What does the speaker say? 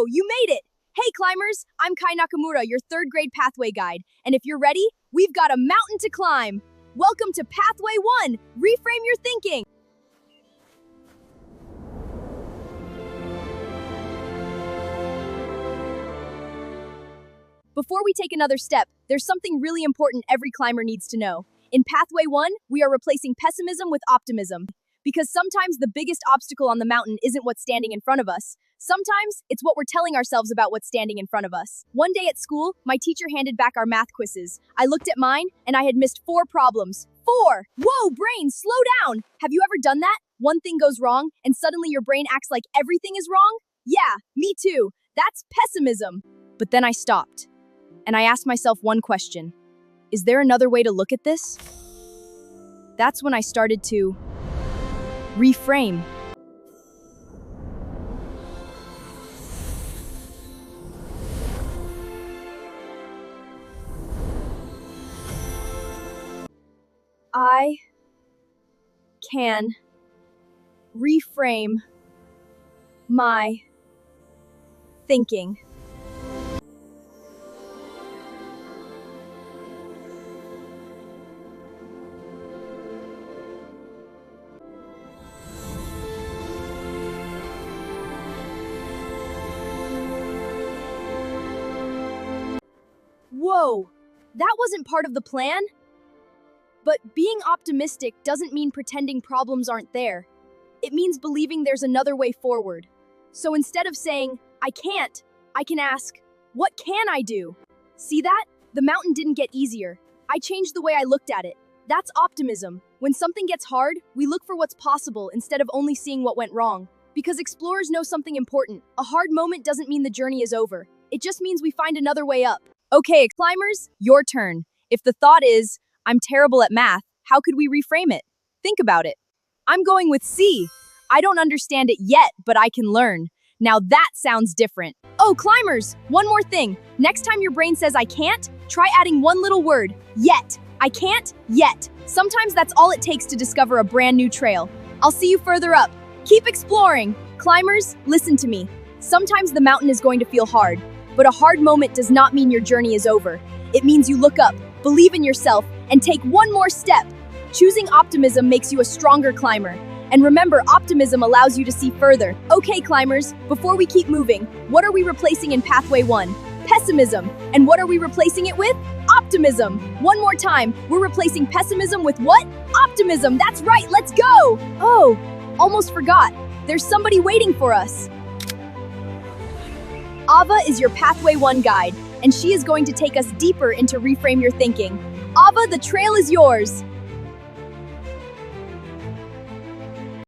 you made it! Hey climbers, I'm Kai Nakamura, your third grade pathway guide, and if you're ready, we've got a mountain to climb! Welcome to Pathway 1, Reframe Your Thinking! Before we take another step, there's something really important every climber needs to know. In Pathway 1, we are replacing pessimism with optimism. Because sometimes the biggest obstacle on the mountain isn't what's standing in front of us. Sometimes it's what we're telling ourselves about what's standing in front of us. One day at school, my teacher handed back our math quizzes. I looked at mine, and I had missed 4 problems. 4! Whoa, brain, slow down! Have you ever done that? One thing goes wrong, and suddenly your brain acts like everything is wrong? Yeah, me too. That's pessimism. But then I stopped, and I asked myself one question. Is there another way to look at this? That's when I started to reframe. I can reframe my thinking. Whoa, that wasn't part of the plan? But being optimistic doesn't mean pretending problems aren't there. It means believing there's another way forward. So instead of saying, I can't, I can ask, what can I do? See that? The mountain didn't get easier. I changed the way I looked at it. That's optimism. When something gets hard, we look for what's possible instead of only seeing what went wrong. Because explorers know something important. A hard moment doesn't mean the journey is over. It just means we find another way up. Okay, climbers, your turn. If the thought is, I'm terrible at math, how could we reframe it? Think about it. I'm going with C. I don't understand it yet, but I can learn. Now that sounds different. Oh, climbers, one more thing. Next time your brain says I can't, try adding one little word, yet. I can't, yet. Sometimes that's all it takes to discover a brand new trail. I'll see you further up. Keep exploring. Climbers, listen to me. Sometimes the mountain is going to feel hard, but a hard moment does not mean your journey is over. It means you look up, believe in yourself, and take one more step. Choosing optimism makes you a stronger climber. And remember, optimism allows you to see further. Okay, climbers, before we keep moving, what are we replacing in Pathway 1? Pessimism. And what are we replacing it with? Optimism. One more time, we're replacing pessimism with what? Optimism. That's right, let's go! Oh, almost forgot. There's somebody waiting for us. Ava is your Pathway 1 guide, and she is going to take us deeper into Reframe Your Thinking. Ava, the trail is yours.